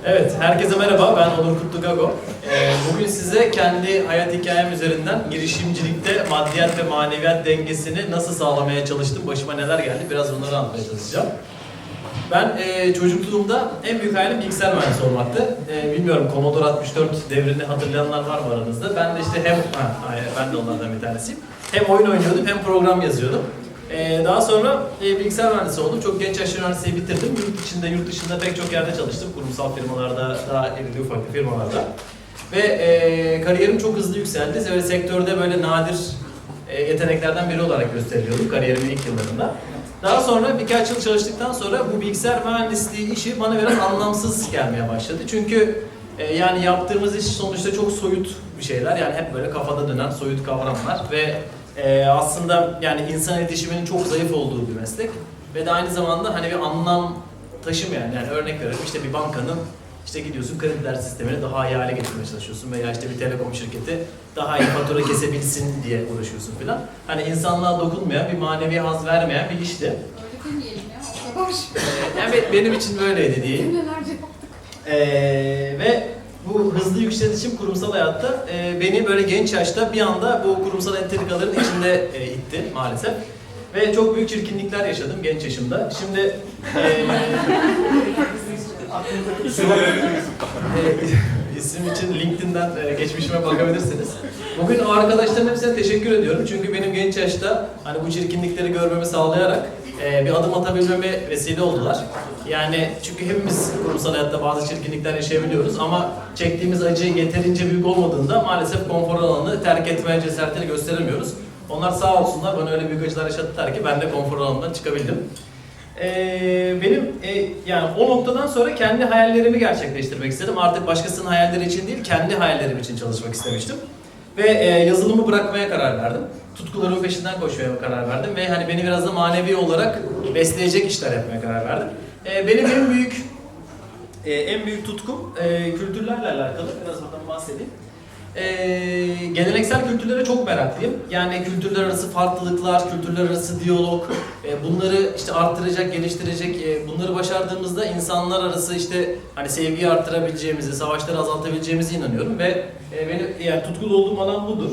Evet, herkese merhaba. Ben Onur Kutlugago. Bugün size kendi hayat hikayem üzerinden girişimcilikte maddiyat ve maneviyat dengesini nasıl sağlamaya çalıştım, başıma neler geldi, biraz bunları anlatmaya çalışacağım. Ben çocukluğumda en büyük hayalim bilgisayar mühendisi olmaktı. Bilmiyorum, Commodore 64 devrini hatırlayanlar var mı aranızda? Ben de işte ben de onlardan bir tanesiyim. Hem oyun oynuyordum hem program yazıyordum. Daha sonra bilgisayar mühendisi oldum. Çok genç yaşta üniversiteyi bitirdim. Yurt içinde, yurt dışında pek çok yerde çalıştım. Kurumsal firmalarda, daha irili ufaklı firmalarda. Ve kariyerim çok hızlı yükseldi. Böyle sektörde böyle nadir yeteneklerden biri olarak gösteriyordum kariyerimin ilk yıllarında. Daha sonra birkaç yıl çalıştıktan sonra bu bilgisayar mühendisliği işi bana biraz anlamsız gelmeye başladı. Çünkü yani yaptığımız iş sonuçta çok soyut bir şeyler. Yani hep böyle kafada dönen soyut kavramlar ve aslında yani insan iletişiminin çok zayıf olduğu bir meslek. Ve de aynı zamanda hani bir anlam taşımayan, yani örnek verelim işte bir bankanın işte gidiyorsun krediler sistemini daha iyi hale getirmeye çalışıyorsun veya işte bir telekom şirketi daha iyi fatura kesebilsin diye uğraşıyorsun filan. Hani insanlığa dokunmayan, bir manevi haz vermeyen bir işti. Öyle demeyelim ya, o kadar. Evet, benim için böyleydi diyeyim. Nelerce yaptık. Ve bu hızlı yükselişim kurumsal hayatta beni böyle genç yaşta bir anda bu kurumsal entrikaların içinde itti maalesef. Ve çok büyük çirkinlikler yaşadım genç yaşımda. Şimdi isim için LinkedIn'den geçmişime bakabilirsiniz. Bugün o arkadaşların hepsine teşekkür ediyorum. Çünkü benim genç yaşta hani bu çirkinlikleri görmemi sağlayarak bir adım atabilmeme vesile oldular. Yani çünkü hepimiz kurumsal hayatta bazı çirkinlikler yaşayabiliyoruz ama çektiğimiz acı yeterince büyük olmadığında maalesef konfor alanını terk etmeye cesaretini gösteremiyoruz. Onlar sağ olsunlar bana öyle büyük acılar yaşattılar ki ben de konfor alanından çıkabildim. Benim yani o noktadan sonra kendi hayallerimi gerçekleştirmek istedim. Artık başkasının hayalleri için değil, kendi hayallerim için çalışmak istemiştim. Ve yazılımı bırakmaya karar verdim. Tutkularımın peşinden koşmaya karar verdim ve hani beni biraz da manevi olarak besleyecek işler yapmaya karar verdim. Benim en büyük tutkum kültürlerle alakalı. Biraz buradan bahsedeyim. Geleneksel kültürlere çok meraklıyım. Yani kültürler arası farklılıklar, kültürler arası diyalog, bunları işte arttıracak, geliştirecek, bunları başardığımızda insanlar arası işte hani sevgiyi arttırabileceğimizi, savaşları azaltabileceğimize inanıyorum ve benim yani tutkulu olduğum alan budur.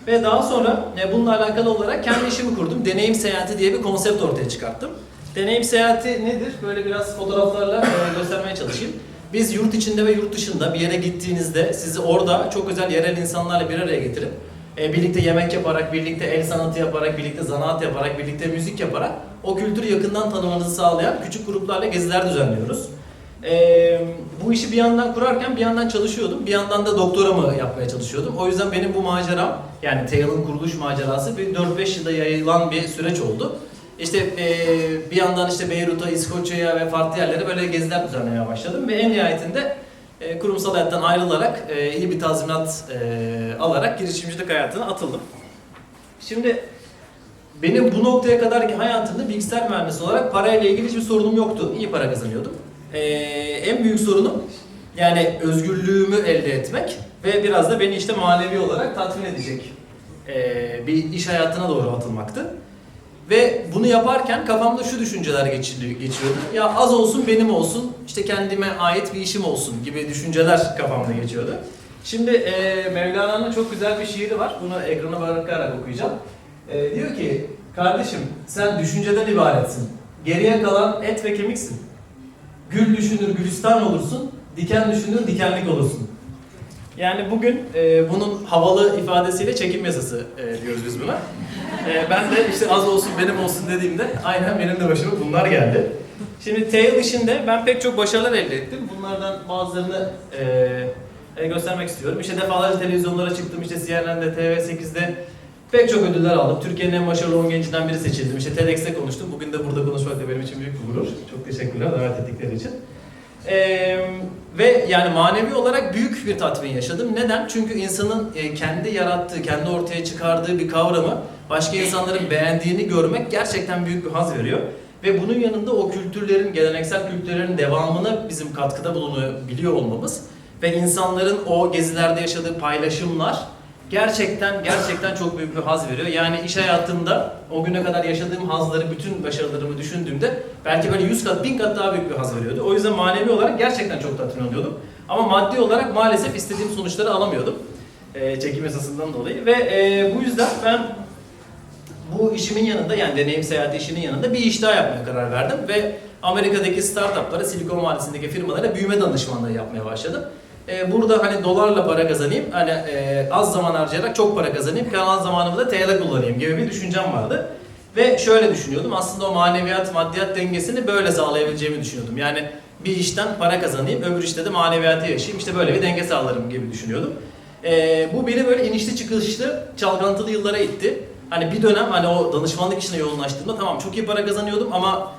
Ve daha sonra bununla alakalı olarak kendi işimi kurdum. Deneyim seyahati diye bir konsept ortaya çıkarttım. Deneyim seyahati nedir? Böyle biraz fotoğraflarla göstermeye çalışayım. Biz yurt içinde ve yurt dışında bir yere gittiğinizde sizi orada çok özel yerel insanlarla bir araya getirip birlikte yemek yaparak, birlikte el sanatı yaparak, birlikte zanaat yaparak, birlikte müzik yaparak o kültürü yakından tanımanızı sağlayan küçük gruplarla geziler düzenliyoruz. Bu işi bir yandan kurarken bir yandan çalışıyordum. Bir yandan da doktoramı yapmaya çalışıyordum. O yüzden benim bu maceram, yani Tail'ın kuruluş macerası bir 4-5 yılda yayılan bir süreç oldu. İşte bir yandan işte Beyrut'a, İskoçya'ya ve farklı yerlere böyle geziler düzenlemeye başladım ve en nihayetinde kurumsal hayattan ayrılarak iyi bir tazminat alarak girişimcilik hayatına atıldım. Şimdi benim bu noktaya kadarki hayatımda bilgisayar mühendisi olarak parayla ilgili hiçbir sorunum yoktu. İyi para kazanıyordum. En büyük sorunum yani özgürlüğümü elde etmek ve biraz da beni işte manevi olarak tatmin edecek bir iş hayatına doğru atılmaktı. Ve bunu yaparken kafamda şu düşünceler geçiyordu. Ya az olsun benim olsun, işte kendime ait bir işim olsun gibi düşünceler kafamda geçiyordu. Şimdi Mevlana'nın çok güzel bir şiiri var. Bunu ekrana bırakarak okuyacağım. Diyor ki, kardeşim sen düşünceden ibaretsin. Geriye kalan et ve kemiksin. Gül düşünür gülistan olursun, diken düşünür dikenlik olursun. Yani bugün bunun havalı ifadesiyle çekim yasası diyoruz biz buna. Ben de işte az olsun benim olsun dediğimde aynen benim de başıma bunlar geldi. Şimdi Tail işinde ben pek çok başarılar elde ettim. Bunlardan bazılarını göstermek istiyorum. İşte defalarca televizyonlara çıktım. İşte CNN'de, TV8'de pek çok ödüller aldım. Türkiye'nin en başarılı 10 gencinden biri seçildim. İşte TEDx'te konuştum. Bugün de burada konuşmak da benim için büyük bir gurur. Çok teşekkürler davet ettikleri için. Ve yani manevi olarak büyük bir tatmin yaşadım. Neden? Çünkü insanın kendi yarattığı, kendi ortaya çıkardığı bir kavramı başka insanların beğendiğini görmek gerçekten büyük bir haz veriyor. Ve bunun yanında o kültürlerin, geleneksel kültürlerin devamına bizim katkıda bulunabiliyor olmamız ve insanların o gezilerde yaşadığı paylaşımlar gerçekten çok büyük bir haz veriyor. Yani iş hayatımda o güne kadar yaşadığım hazları, bütün başarılarımı düşündüğümde belki böyle 100 kat, 1000 kat daha büyük bir haz veriyordu. O yüzden manevi olarak gerçekten çok tatmin oluyordum. Ama maddi olarak maalesef istediğim sonuçları alamıyordum. Çekim yasasından dolayı. Ve bu yüzden ben bu işimin yanında, yani deneyim seyahati işinin yanında bir iş daha yapmaya karar verdim. Ve Amerika'daki startuplara, Silikon Vadisi'ndeki firmalara büyüme danışmanlığı yapmaya başladım. Burada hani dolarla para kazanayım, hani az zaman harcayarak çok para kazanayım, kalan zamanımı da TL kullanayım gibi bir düşüncem vardı. Ve şöyle düşünüyordum, aslında o maneviyat, maddiyat dengesini böyle sağlayabileceğimi düşünüyordum. Yani bir işten para kazanayım, öbür işte de maneviyatı yaşayayım, işte böyle bir denge sağlarım gibi düşünüyordum. Bu beni böyle inişli çıkışlı, çalkantılı yıllara itti. Hani bir dönem hani o danışmanlık işine yoğunlaştığımda tamam çok iyi para kazanıyordum ama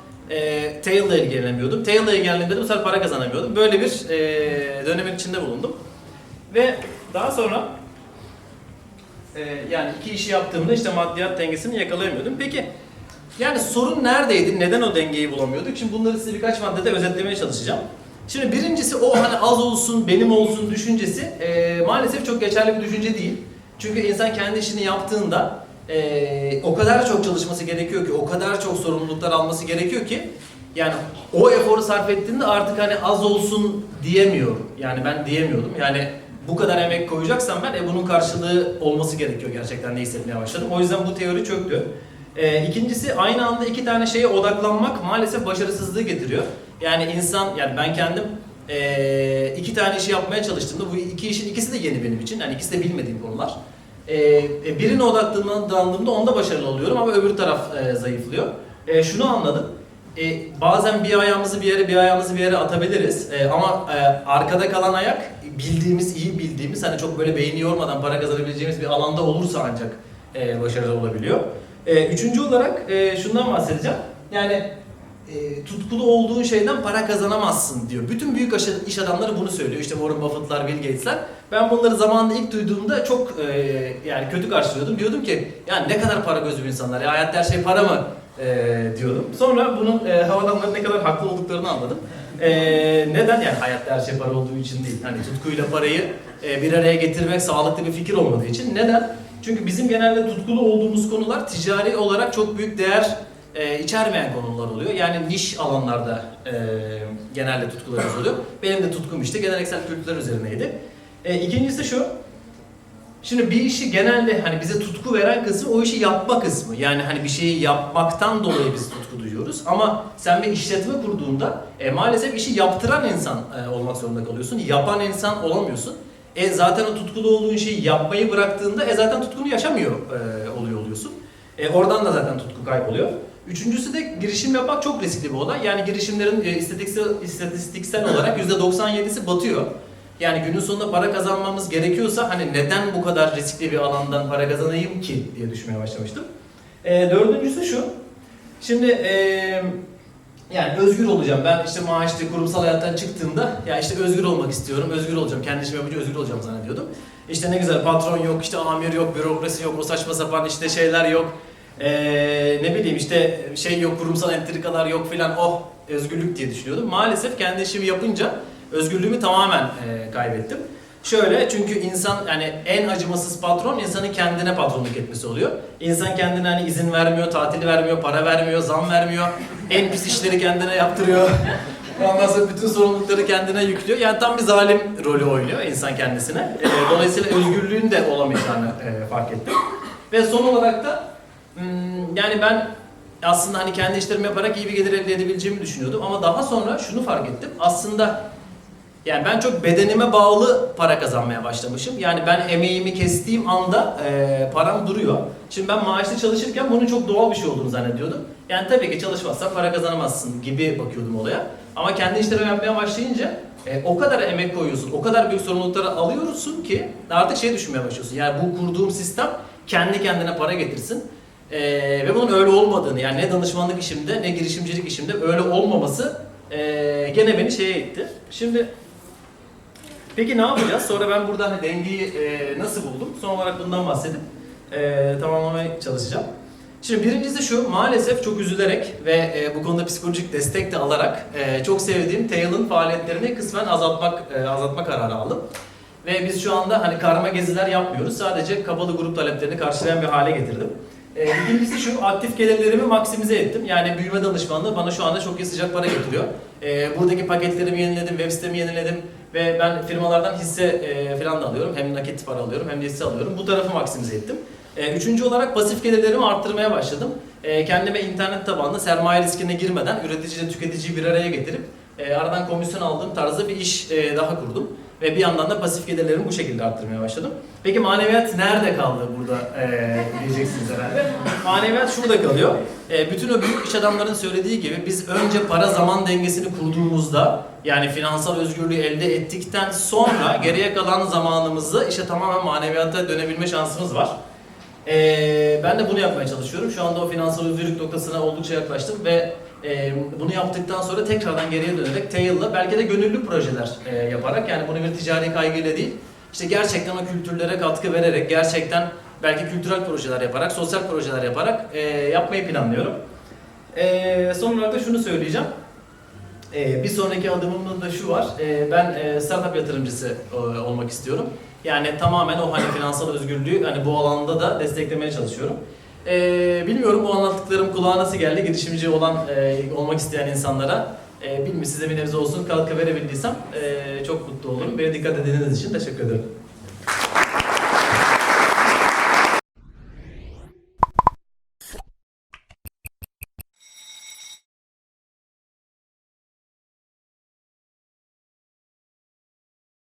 Tail'la ilgilenemiyordum. Tail'la ilgilendiğimde de bu sefer para kazanamıyordum. Böyle bir dönemin içinde bulundum. Ve daha sonra yani iki işi yaptığımda işte maddiyat dengesini yakalayamıyordum. Peki yani sorun neredeydi? Neden o dengeyi bulamıyorduk? Şimdi bunları size birkaç maddede özetlemeye çalışacağım. Şimdi birincisi o hani az olsun, benim olsun düşüncesi maalesef çok geçerli bir düşünce değil. Çünkü insan kendi işini yaptığında o kadar çok çalışması gerekiyor ki, o kadar çok sorumluluklar alması gerekiyor ki yani o eforu sarf ettiğinde artık hani az olsun diyemiyorum. Yani ben diyemiyordum. Yani bu kadar emek koyacaksam ben bunun karşılığı olması gerekiyor gerçekten diye hissetmeye başladım. O yüzden bu teori çöktü. İkincisi aynı anda iki tane şeye odaklanmak maalesef başarısızlığı getiriyor. Yani insan, yani ben kendim iki tane işi yapmaya çalıştığımda bu iki işin ikisi de yeni benim için. Yani ikisi de bilmediğim konular. Birine odaklandığımda onda başarılı oluyorum ama öbür taraf zayıflıyor. Şunu anladım. Bazen bir ayağımızı bir yere, bir ayağımızı bir yere atabiliriz. Ama arkada kalan ayak bildiğimiz, iyi bildiğimiz, hani çok böyle beyni yormadan para kazanabileceğimiz bir alanda olursa ancak başarılı olabiliyor. Üçüncü olarak şundan bahsedeceğim. Yani tutkulu olduğun şeyden para kazanamazsın diyor. Bütün büyük iş adamları bunu söylüyor. İşte Warren Buffett'lar, Bill Gates'ler. Ben bunları zamanında ilk duyduğumda çok yani kötü karşılıyordum. Diyordum ki yani ne kadar para gözü bir insanlar ya, hayatta her şey para mı diyordum. Sonra bunun adamların ne kadar haklı olduklarını anladım. Neden? Yani hayatta her şey para olduğu için değil. Hani tutkuyla parayı bir araya getirmek sağlıklı bir fikir olmadığı için. Neden? Çünkü bizim genelde tutkulu olduğumuz konular ticari olarak çok büyük değer içermeyen konular oluyor. Yani niş alanlarda genelde tutkularımız oluyor. Benim de tutkum işte geleneksel kültürler üzerineydi. İkincisi şu. Şimdi bir işi genelde hani bize tutku veren kısmı o işi yapma kısmı. Yani hani bir şeyi yapmaktan dolayı biz tutku duyuyoruz. Ama sen bir işletme kurduğunda maalesef işi yaptıran insan olmak zorunda kalıyorsun. Yapan insan olamıyorsun. Zaten o tutkulu olduğun şeyi yapmayı bıraktığında zaten tutkunu yaşamıyor oluyorsun. Oradan da zaten tutku kayboluyor. Üçüncüsü de girişim yapmak çok riskli bir olay. Yani girişimlerin istatistiksel olarak %97'si batıyor. Yani günün sonunda para kazanmamız gerekiyorsa hani neden bu kadar riskli bir alandan para kazanayım ki diye düşünmeye başlamıştım. Dördüncüsü şu. Şimdi yani özgür olacağım. Ben işte maaşlı kurumsal hayattan çıktığımda ya işte özgür olmak istiyorum, özgür olacağım. Kendi işimi yapınca özgür olacağım zannediyordum. İşte ne güzel patron yok, işte amir yok, bürokrasi yok, o saçma sapan işte şeyler yok. Ne bileyim işte şey yok, kurumsal entrikalar yok filan, oh özgürlük diye düşünüyordum. Maalesef kendi işimi yapınca özgürlüğümü tamamen kaybettim. Şöyle, çünkü insan yani en acımasız patron insanın kendine patronluk etmesi oluyor. İnsan kendine hani izin vermiyor, tatil vermiyor, para vermiyor, zam vermiyor. En pis işleri kendine yaptırıyor. Ondan sonra bütün sorumlulukları kendine yüklüyor. Yani tam bir zalim rolü oynuyor insan kendisine. Dolayısıyla özgürlüğün de olamayacağını fark ettim. Ve son olarak da yani ben aslında hani kendi işlerimi yaparak iyi bir gelir elde edebileceğimi düşünüyordum. Ama daha sonra şunu fark ettim. Aslında yani ben çok bedenime bağlı para kazanmaya başlamışım. Yani ben emeğimi kestiğim anda param duruyor. Şimdi ben maaşlı çalışırken bunun çok doğal bir şey olduğunu zannediyordum. Yani tabii ki çalışmazsan para kazanamazsın gibi bakıyordum olaya. Ama kendi işlerimi yapmaya başlayınca o kadar emek koyuyorsun, o kadar büyük sorumlulukları alıyorsun ki artık şey düşünmeye başlıyorsun. Yani bu kurduğum sistem kendi kendine para getirsin. Ve bunun öyle olmadığını, yani ne danışmanlık işimde ne girişimcilik işimde öyle olmaması gene beni şeye itti. Şimdi peki ne yapacağız? Sonra ben burada hani dengeyi nasıl buldum? Son olarak bundan bahsedip tamamlamaya çalışacağım. Şimdi birincisi şu, maalesef çok üzülerek ve bu konuda psikolojik destek de alarak çok sevdiğim Tail'ın faaliyetlerini kısmen azaltma kararı aldım. Ve biz şu anda hani karma geziler yapmıyoruz. Sadece kapalı grup taleplerini karşılayan bir hale getirdim. İkincisi şu, aktif gelirlerimi maksimize ettim. Yani büyüme danışmanlığı bana şu anda çok iyi sıcak para getiriyor. Buradaki paketlerimi yeniledim, web sitemi yeniledim ve ben firmalardan hisse falan da alıyorum. Hem nakit para alıyorum hem de hisse alıyorum. Bu tarafı maksimize ettim. Üçüncü olarak pasif gelirlerimi arttırmaya başladım. Kendime internet tabanlı sermaye riskine girmeden üretici ile tüketiciyi bir araya getirip aradan komisyon aldığım tarzda bir iş daha kurdum. Ve bir yandan da pasif gelirlerimi bu şekilde arttırmaya başladım. Peki maneviyat nerede kaldı burada diyeceksiniz herhalde. Maneviyat şurada kalıyor. Bütün o büyük iş adamların söylediği gibi biz önce para zaman dengesini kurduğumuzda, yani finansal özgürlüğü elde ettikten sonra geriye kalan zamanımızı işte tamamen maneviyata dönebilme şansımız var. Ben de bunu yapmaya çalışıyorum. Şu anda o finansal özgürlük noktasına oldukça yaklaştım ve bunu yaptıktan sonra tekrardan geriye dönerek Tail'la belki de gönüllü projeler yaparak, yani bunu bir ticari kaygıyla değil, işte gerçekten o kültürlere katkı vererek, gerçekten belki kültürel projeler yaparak, sosyal projeler yaparak yapmayı planlıyorum. Son olarak da şunu söyleyeceğim. Bir sonraki adımımda da şu var. Ben startup yatırımcısı olmak istiyorum. Yani tamamen o hani finansal özgürlüğü hani bu alanda da desteklemeye çalışıyorum. Bilmiyorum bu anlattıklarım kulağa nasıl geldi, girişimci olmak isteyen insanlara. Bilmiyorum, size bir nebze olsun katkı verebildiysem çok mutlu olurum. Beni dikkat ediniz için teşekkür ederim.